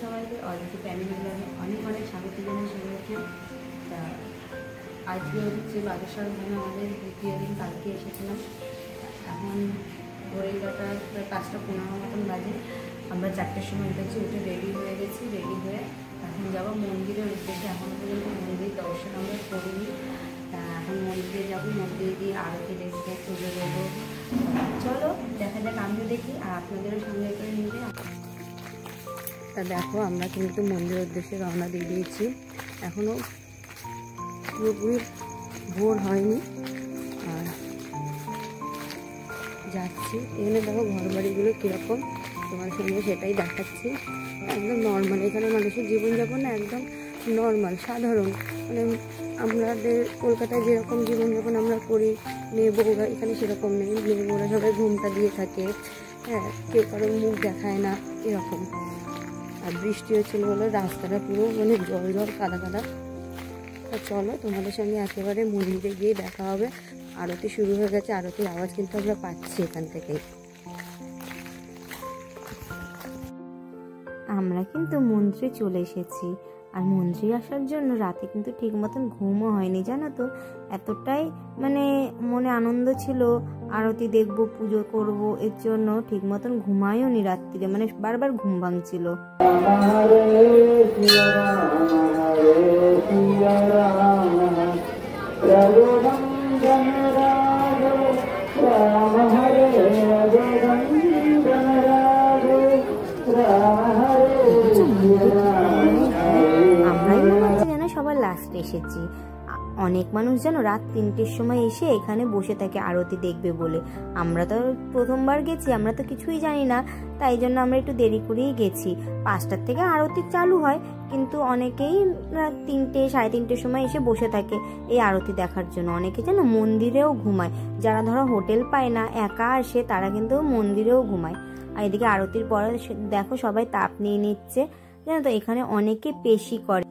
সবাইকে already family ব্লগে অনেক অনেক স্বাগত জানাই সবাইকে। তা আজকে হচ্ছে বাগেশ্বর ধামে আমাদের দ্বিতীয় দিন, কালকে এসেছিলাম। এখন ঘড়ির কাটা প্রায় 5:15 মতন বাজে। আমরা 4টার সময় উঠেছি, উঠে রেডি হয়ে গেছি। রেডি হয়ে এখন যাবো মন্দিরের উদ্দেশ্যে। এখনও পর্যন্ত মন্দির দর্শন আমরা করিনি। তা এখন মন্দিরে যাবো, মন্দিরে গিয়ে আরতি দেখবো, পুজো দেবো। চলো দেখা যাক, আমিও দেখি আর আপনাদেরও সঙ্গে করে নিবে। তা দেখো, আমরা কিন্তু মন্দিরের উদ্দেশ্যে রওনা দিয়ে দিয়েছি। এখনও পুরোপুরি ভোর হয়নি আর যাচ্ছি। এখানে দেখো ঘর বাড়িগুলো কীরকম, তোমার সঙ্গে সেটাই দেখাচ্ছি। একদম নর্মাল, এখানে মানুষের জীবনযাপন না একদম নর্মাল, সাধারণ। মানে আমাদের কলকাতায় যেরকম জীবনযাপন আমরা করি, মেয়ে বউরা, এখানে সেরকম নেই। মেয়ে বউরা সবাই ঘুমটা দিয়ে থাকে, হ্যাঁ, কেউ কারোর মুখ দেখায় না, এরকম। আর বৃষ্টি হচ্ছিল বলে রাস্তাটা পুরো মানে জল জল কাদা কাদা। আর চলো তোমাদের সঙ্গে একেবারে মন্দিরে গিয়ে দেখা হবে। আরতি শুরু হয়ে গেছে, আরতির আওয়াজ কিন্তু আমরা পাচ্ছি এখান থেকেই। আমরা কিন্তু মন্দিরে চলে এসেছি। আর মন্দিরে আসার জন্য রাতে কিন্তু ঠিক মতন ঘুমও হয়নি, জানো তো। এতটাই মানে মনে আনন্দ ছিল, আরতি দেখবো, পুজো করব, এর জন্য ঠিক মতন ঘুমায়ও নি রাত্রিরে, মানে বারবার ঘুম ভাঙছিল। আমরাই মনে হচ্ছে যেন সবার লাস্টে এসেছি। অনেক মানুষ যেন রাত 3টের সময় এসে এখানে বসে থাকে আরতি দেখবে বলে। আমরা তো প্রথমবার গেছি, আমরা তো কিছুই জানি না, তাই জন্য আমরা একটু দেরি করেই গেছি। 5টার থেকে আরতি চালু হয়, কিন্তু অনেকেই 3টে, 3:30 সময় এসে বসে থাকে এই আরতি দেখার জন্য। অনেকে যেন মন্দিরেও ঘুমায়, যারা ধরো হোটেল পায় না, একা আসে, তারা কিন্তু মন্দিরেও ঘুমায়। আর এদিকে আরতির পরে দেখো সবাই তাপ নিয়ে নিচ্ছে, জানো তো। এখানে অনেকে পেশি করে।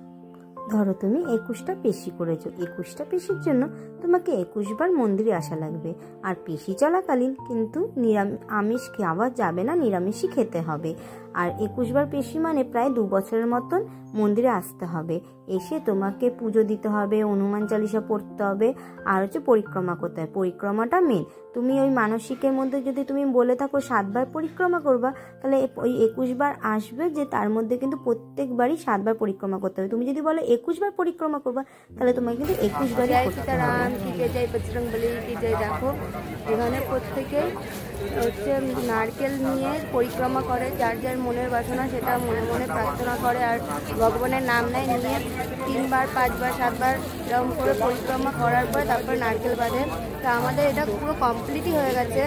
ধরো তুমি 21টা পেশি করেছো, 21টা পেশির জন্য তোমাকে 21 বার মন্দিরে আসা লাগবে। আর পেশি চলাকালীন কিন্তু আমিষ খাওয়া যাবে না, নিরামিষই খেতে হবে। আর 21 বার পেশি মানে প্রায় 2 বছরের মতন মন্দিরে আসতে হবে। এসে তোমাকে পুজো দিতে হবে, হনুমান চালিসা পড়তে হবে, আর হচ্ছে পরিক্রমা করতে হবে। পরিক্রমাটা মেন। তুমি ওই মানসিকের মধ্যে যদি তুমি বলে থাকো 7 বার পরিক্রমা করবা, তাহলে ওই 21 বার আসবে, যে তার মধ্যে কিন্তু প্রত্যেকবারই 7 বার পরিক্রমা করতে হবে। তুমি যদি বলো 21 বার পরিক্রমা করবা, তাহলে তোমাকে কিন্তু 21 বারই করতে হবে। কি জয় বজরংবলী কি জয়। দেখো এখানে প্রত্যেকে হচ্ছে নারকেল নিয়ে পরিক্রমা করে, যার যার মনের বাসনা সেটা মনে মনে প্রার্থনা করে, আর ভগবানের নাম নেয়, নিয়ে 3 বার 5 বার 7 বার এরকম করে পরিক্রমা করার পর তারপর নারকেল বাঁধে। তা আমাদের এটা পুরো কমপ্লিটই হয়ে গেছে,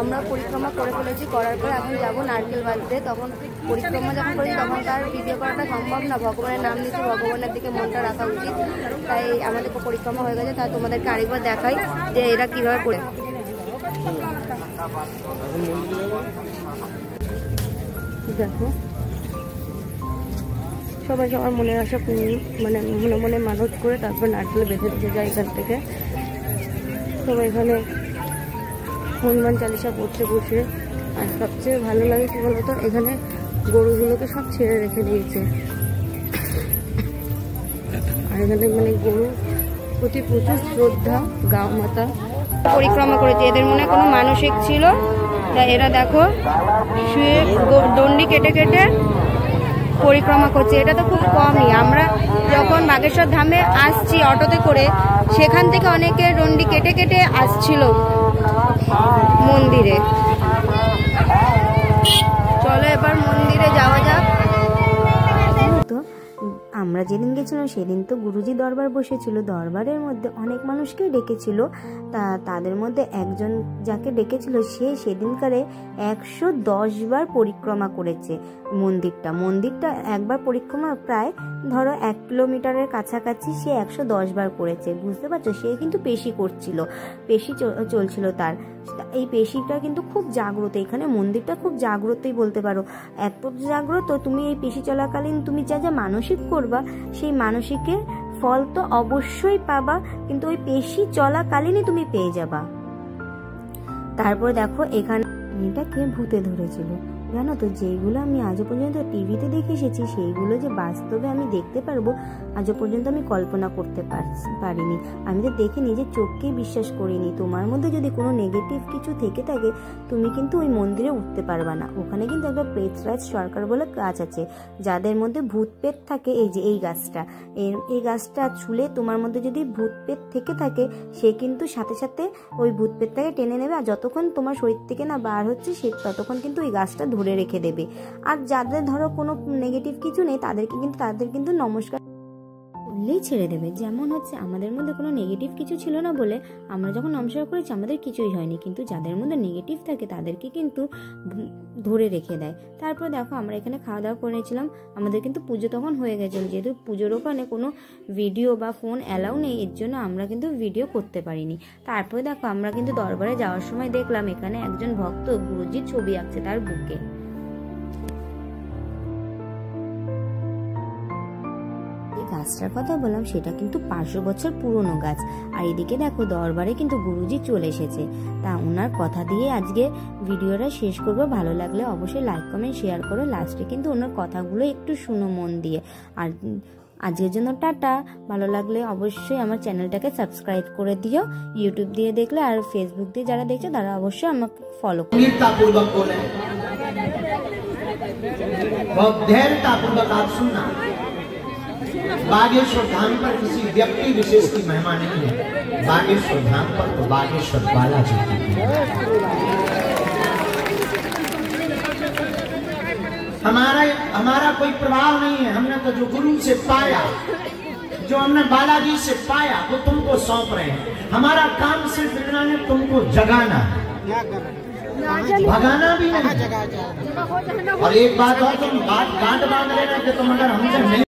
আমরা পরিক্রমা করে ফেলেছি। করার পর এখন যাব নারকেল বাঁধতে। তখন পরিক্রমা যখন করি তখন তার ভিডিও করাটা সম্ভব না, ভগবানের নাম নিতে ভগবানের দিকে মনটা রাখা উচিত। তাই আমাদের পরিক্রমা হয়ে গেছে। তা তোমাদেরকে আরেকবার দেখাই যে এরা কীভাবে করে। দেখো সবাই সবার মনের আশা মানে মনে মনে মানত করে তারপর নারকেল বেঁধে দিয়ে যায় এখান থেকে। সবাই এখানে হনুমান চালিসা পড়ছে বসে। আর সবচেয়ে ভালো লাগে কি বলতো, এখানে গরুগুলোকে সব ছেড়ে রেখে দিয়েছে। আর এখানে মানে গরু প্রতি প্রচুর শ্রদ্ধা। গাও মাতা পরিক্রমা করেছে, এদের মনে কোনো মানসিক ছিল, তাই এরা দেখো শুয়ে দণ্ডি কেটে কেটে পরিক্রমা করছে। এটা তো খুব কমই। আমরা যখন বাগেশ্বর ধামে আসছি অটোতে করে, সেখান থেকে অনেকে দণ্ডি কেটে কেটে আসছিল মন্দিরে। চলো এবার মন্দিরে যাওয়া যাক। তো আমরা যেদিন গেছিলাম সেদিন তো গুরুজি দরবার বসেছিল, দরবারের মধ্যে অনেক মানুষকেই ডেকেছিল। তাদের মধ্যে একজন যাকে ডেকেছিল সে সেদিনকারে 110 বার পরিক্রমা করেছে মন্দিরটা একবার পরিক্রমা প্রায় ধরো 1 কিলোমিটারের কাছাকাছি সে 110 বার করেছে। বুঝতে পারছো, সে কিন্তু পেশি করছিল, পেশি চলছিল তার। এই পেশিটা কিন্তু খুব জাগ্রত, এখানে মন্দিরটা খুব জাগ্রতই বলতে পারো। এত জাগ্রত, তুমি এই পেশি চলাকালীন তুমি যা যা মানসিক করবা, সেই মানসিকের ফল তো অবশ্যই পাবা, কিন্তু ওই পেশি চলাকালীনই তুমি পেয়ে যাবা। তারপর দেখো এখানে মেয়েটাকে ভূতে ধরেছিল। জানো তো, যেইগুলো আমি আজও পর্যন্ত টিভিতে দেখে এসেছি সেইগুলো যে বাস্তবে আমি দেখতে পারবো আজও পর্যন্ত আমি কল্পনা করতে পারিনি। আমি তো দেখে নিজের চোখকেই বিশ্বাস করিনি। তোমার মধ্যে যদি কোনো নেগেটিভ কিছু থেকে থাকে তুমি কিন্তু ওই মন্দিরে উঠতে পারবা না। ওখানে কিন্তু একটা প্রেতরাজ সরকার বলে গাছ আছে, যাদের মধ্যে ভূত পেত থাকে। এই যে এই গাছটা, এই গাছটা ছুলে তোমার মধ্যে যদি ভূত পেত থেকে থাকে সে কিন্তু সাথে সাথে ওই ভূত পেতটাকে টেনে নেবে, আর যতক্ষণ তোমার শরীর থেকে না বার হচ্ছে সে ততক্ষণ কিন্তু ওই গাছটা ধরে রেখে দেবে। আর যাদের ধরো কোনো নেগেটিভ কিছু নেই তাদের কিন্তু নমস্কার করলেই ছেড়ে দেবে। যেমন হচ্ছে আমাদের মধ্যে কোনো নেগেটিভ কিছু ছিল না বলে আমরা যখন নমস্কার করেছি আমাদের কিছুই হয়নি, কিন্তু যাদের মধ্যে নেগেটিভ থাকে তাদেরকে কিন্তু ধরে রেখে দেয়। তারপর দেখো আমরা এখানে খাওয়া দাওয়া করেছিলাম, আমাদের কিন্তু পুজো তখন হয়ে গেছিল। যেহেতু পুজোর ওখানে কোনো ভিডিও বা ফোন অ্যালাউ নেই, এর জন্য আমরা কিন্তু ভিডিও করতে পারিনি। তারপরে দেখো আমরা কিন্তু দরবারে যাওয়ার সময় দেখলাম এখানে একজন ভক্ত গুরুজির ছবি আঁকছে তার বুকে। গাছটার কথা বললাম সেটা কিন্তু 500 বছর পুরনো গাছ। আর এদিকে দেখো দরবারে কিন্তু গুরুজি চলে এসেছে। তা ওনার কথা দিয়ে আজকে ভিডিওটা শেষ করবো। ভালো লাগলে অবশ্যই লাইক কমেন্ট শেয়ার করো। লাস্টে কিন্তু ওনার কথাগুলো একটু শুনো মন দিয়ে। আর আজকের জন্য টাটা। ভালো লাগলে অবশ্যই আমার চ্যানেলটাকে সাবস্ক্রাইব করে দিও। ইউটিউব দিয়ে দেখলে আর ফেসবুক দিয়ে যারা দেখছো তারা অবশ্যই আমাকে ফলো করো। बागेश्वर धाम पर किसी व्यक्ति विशेष की महिमा नहीं है, बागेश्वर धाम पर तो बागेश्वर बालाजी की। हमारा कोई प्रभाव नहीं है। हमने तो जो गुरु से पाया, जो हमने बालाजी से पाया वो तुमको सौंप रहे हैं। हमारा काम सिर्फ इतना है तुमको जगाना, भगाना भी नहीं। और एक बात और, तुम बात गांठ बांध लेना कि तुम अगर हमसे नहीं